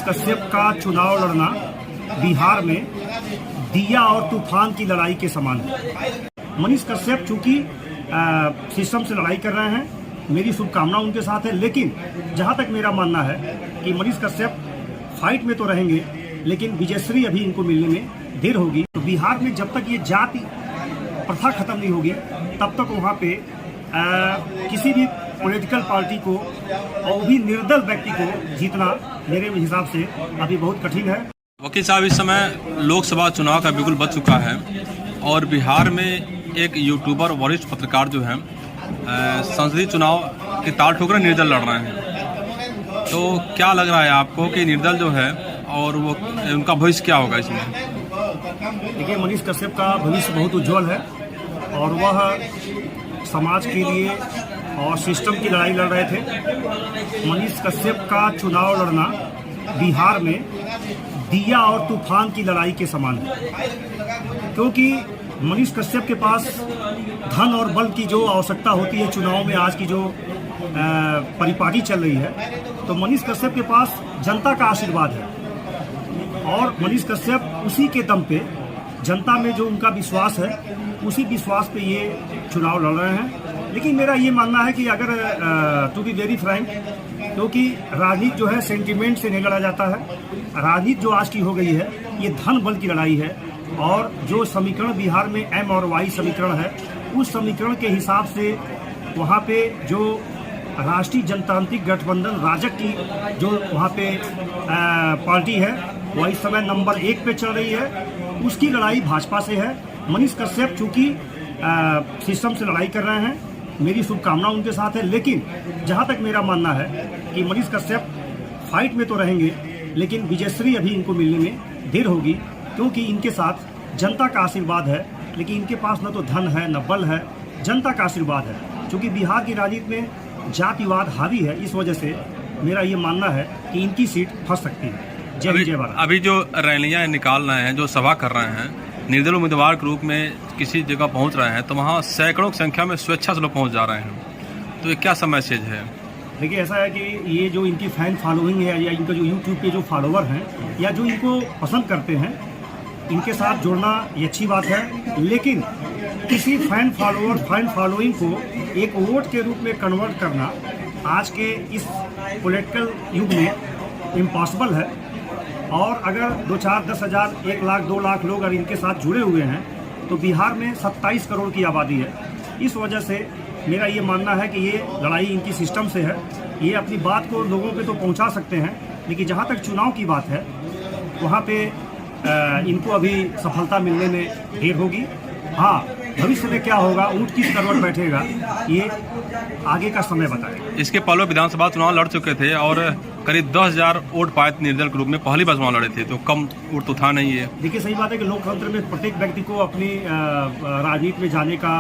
मनीष कश्यप का चुनाव लड़ना बिहार में दिया और तूफान की लड़ाई के समान है। मनीष कश्यप चूंकि सिस्टम से लड़ाई कर रहे हैं, मेरी शुभकामना उनके साथ है, लेकिन जहां तक मेरा मानना है कि मनीष कश्यप फाइट में तो रहेंगे, लेकिन विजयश्री अभी इनको मिलने में देर होगी। तो बिहार में जब तक ये जाति प्रथा खत्म नहीं होगी, तब तक वहाँ पे किसी भी पॉलिटिकल पार्टी को और भी निर्दल व्यक्ति को जीतना मेरे हिसाब से अभी बहुत कठिन है। वकील साहब, इस समय लोकसभा चुनाव का बिल्कुल बच चुका है और बिहार में एक यूट्यूबर वरिष्ठ पत्रकार जो है संसदीय चुनाव की ताल ठोक रहे निर्दल लड़ रहे हैं, तो क्या लग रहा है आपको कि निर्दल जो है और वो उनका भविष्य क्या होगा इसमें? देखिए, मनीष कश्यप का भविष्य बहुत उज्जवल है और वह समाज के लिए और सिस्टम की लड़ाई लड़ रहे थे। मनीष कश्यप का चुनाव लड़ना बिहार में दिया और तूफान की लड़ाई के समान है, क्योंकि मनीष कश्यप के पास धन और बल की जो आवश्यकता होती है चुनाव में, आज की जो परिपाटी चल रही है, तो मनीष कश्यप के पास जनता का आशीर्वाद है और मनीष कश्यप उसी के दम पे जनता में जो उनका विश्वास है, उसी विश्वास पे ये चुनाव लड़ रहे हैं। लेकिन मेरा ये मानना है कि अगर टू बी वेरी फ्रैंक, क्योंकि राजनीति जो है सेंटिमेंट से नहीं लड़ा जाता है। राजनीति जो आज की हो गई है, ये धन बल की लड़ाई है और जो समीकरण बिहार में एम और वाई समीकरण है, उस समीकरण के हिसाब से वहाँ पे जो राष्ट्रीय जनतांत्रिक गठबंधन राजग की जो वहाँ पे पार्टी है, वह इस समय नंबर 1 पे चल रही है। उसकी लड़ाई भाजपा से है। मनीष कश्यप चूंकि सिस्टम से लड़ाई कर रहे हैं, मेरी शुभकामना उनके साथ है, लेकिन जहां तक मेरा मानना है कि मनीष कश्यप फाइट में तो रहेंगे, लेकिन विजयश्री अभी इनको मिलने में देर होगी, क्योंकि इनके साथ जनता का आशीर्वाद है। लेकिन इनके पास न तो धन है, न बल है, जनता का आशीर्वाद है। चूँकि बिहार की राजनीति में जातिवाद हावी है, इस वजह से मेरा ये मानना है कि इनकी सीट फंस सकती है। जय भारत। अभी जो रैलियाँ निकाल रहे हैं, जो सभा कर रहे हैं, निर्दल उम्मीदवार के रूप में किसी जगह पहुंच रहे हैं, तो वहाँ सैकड़ों की संख्या में स्वेच्छा से लोग पहुंच जा रहे हैं, तो ये क्या मैसेज है? देखिए, ऐसा है कि ये जो इनकी फैन फॉलोइंग है या इनका जो यूट्यूब पे जो फॉलोवर हैं या जो इनको पसंद करते हैं, इनके साथ जुड़ना ये अच्छी बात है। लेकिन किसी फैन फॉलोइंग को एक वोट के रूप में कन्वर्ट करना आज के इस पॉलिटिकल युग में इम्पॉसिबल है। और अगर 2, 4, 10 हज़ार, 1 लाख, 2 लाख लोग अगर इनके साथ जुड़े हुए हैं, तो बिहार में 27 करोड़ की आबादी है। इस वजह से मेरा ये मानना है कि ये लड़ाई इनकी सिस्टम से है। ये अपनी बात को लोगों पे तो पहुंचा सकते हैं, लेकिन जहां तक चुनाव की बात है, वहां पे इनको अभी सफलता मिलने में देर होगी। हाँ, भविष्य में क्या होगा, ऊँट किस करवट बैठेगा, ये आगे का समय बताएगा। इसके पहले विधानसभा चुनाव लड़ चुके थे और करीब 10,000 वोट पाए थे निर्दल के रूप में, पहली बार चुनाव लड़े थे, तो कम वोट तो था नहीं है। देखिए, सही बात है कि लोकतंत्र में प्रत्येक व्यक्ति को अपनी राजनीति में जाने का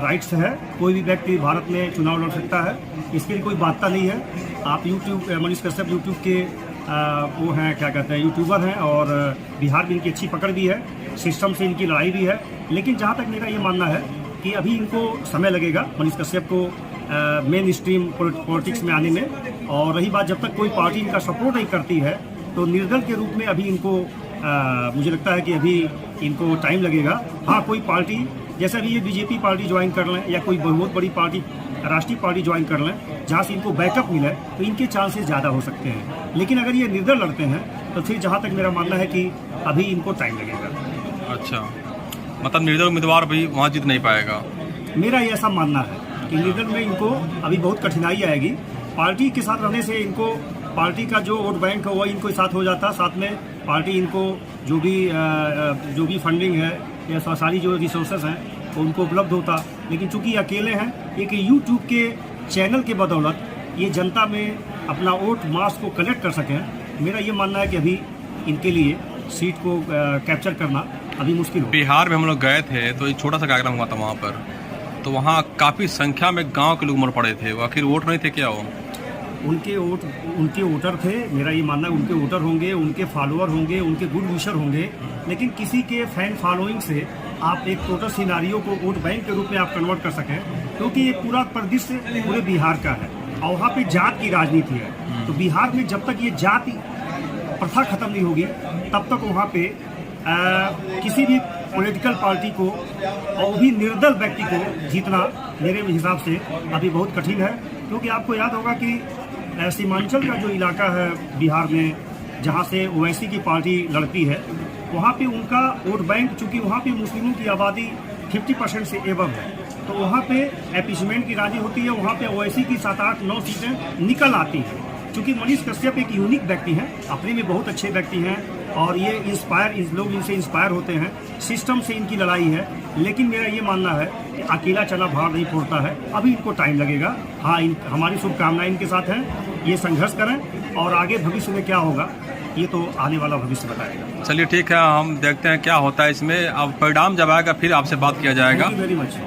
राइट्स है। कोई भी व्यक्ति भारत में चुनाव लड़ सकता है, इसके लिए कोई बाध्यता नहीं है। आप यूट्यूब, मनीष कश्यप यूट्यूब के वो हैं, क्या कहते हैं, यूट्यूबर हैं और बिहार में इनकी अच्छी पकड़ भी है, सिस्टम से इनकी लड़ाई भी है। लेकिन जहाँ तक मेरा ये मानना है कि अभी इनको समय लगेगा मनीष कश्यप को मेन स्ट्रीम पॉलिटिक्स में आने में। और रही बात, जब तक कोई पार्टी इनका सपोर्ट नहीं करती है, तो निर्दल के रूप में अभी इनको मुझे लगता है कि अभी इनको टाइम लगेगा। हाँ, कोई पार्टी जैसे अभी ये बीजेपी पार्टी ज्वाइन कर लें या कोई बहुत बड़ी पार्टी राष्ट्रीय पार्टी ज्वाइन कर लें, जहाँ से इनको बैकअप मिले, तो इनके चांसेस ज़्यादा हो सकते हैं। लेकिन अगर ये निर्दल लड़ते हैं, तो फिर जहाँ तक मेरा मानना है कि अभी इनको टाइम लगेगा। अच्छा, मतलब निर्दल उम्मीदवार भी वहाँ जीत नहीं पाएगा? मेरा ये ऐसा मानना है कि निर्दल में इनको अभी बहुत कठिनाई आएगी। पार्टी के साथ रहने से इनको पार्टी का जो वोट बैंक है वो इनको साथ हो जाता, साथ में पार्टी इनको जो भी फंडिंग है या सारी जो रिसोर्सेज हैं वो उनको उपलब्ध होता। लेकिन चूंकि अकेले हैं, एक यूट्यूब के चैनल के बदौलत ये जनता में अपना वोट मास को कलेक्ट कर सकें। मेरा ये मानना है कि अभी इनके लिए सीट को कैप्चर करना अभी मुश्किल हो। बिहार में हम लोग गए थे, तो एक छोटा सा कार्यक्रम हुआ था वहाँ पर, तो वहाँ काफ़ी संख्या में गांव के लोग मर पड़े थे। वो आखिर वोट नहीं थे क्या? वो उनके वोटर थे। मेरा ये मानना है उनके वोटर होंगे, उनके फॉलोअर होंगे, उनके गुड विशर होंगे। लेकिन किसी के फैन फॉलोइंग से आप एक टोटल सिनारियो को वोट बैंक के रूप में आप कन्वर्ट कर सकें, क्योंकि ये पूरा परिदृश्य पूरे बिहार का है और वहाँ पे जात की राजनीति है। तो बिहार में जब तक ये जाति प्रथा खत्म नहीं होगी तब तक वहाँ पे किसी भी पॉलिटिकल पार्टी को और भी निर्दल व्यक्ति को जीतना मेरे हिसाब से अभी बहुत कठिन है। क्योंकि आपको याद होगा कि सीमांचल का जो इलाका है बिहार में, जहाँ से ओवैसी की पार्टी लड़ती है, वहाँ पे उनका वोट बैंक, चूँकि वहाँ पे मुस्लिमों की आबादी 50% से एबव है, तो वहाँ पे अपीसमेंट की राजी होती है। वहाँ पे ओवैसी की 7, 8, 9 सीटें निकल आती हैं। क्योंकि मनीष कश्यप एक यूनिक व्यक्ति हैं, अपने में बहुत अच्छे व्यक्ति हैं और ये लोग इनसे इंस्पायर होते हैं। सिस्टम से इनकी लड़ाई है, लेकिन मेरा ये मानना है कि अकेला चना भार नहीं फोड़ता है। अभी इनको टाइम लगेगा। हाँ, हमारी शुभकामनाएं इनके साथ हैं, ये संघर्ष करें और आगे भविष्य में क्या होगा ये तो आने वाला भविष्य बताएगा। चलिए ठीक है, हम देखते हैं क्या होता है इसमें। अब परिणाम जब आएगा फिर आपसे बात किया जाएगा। Very much.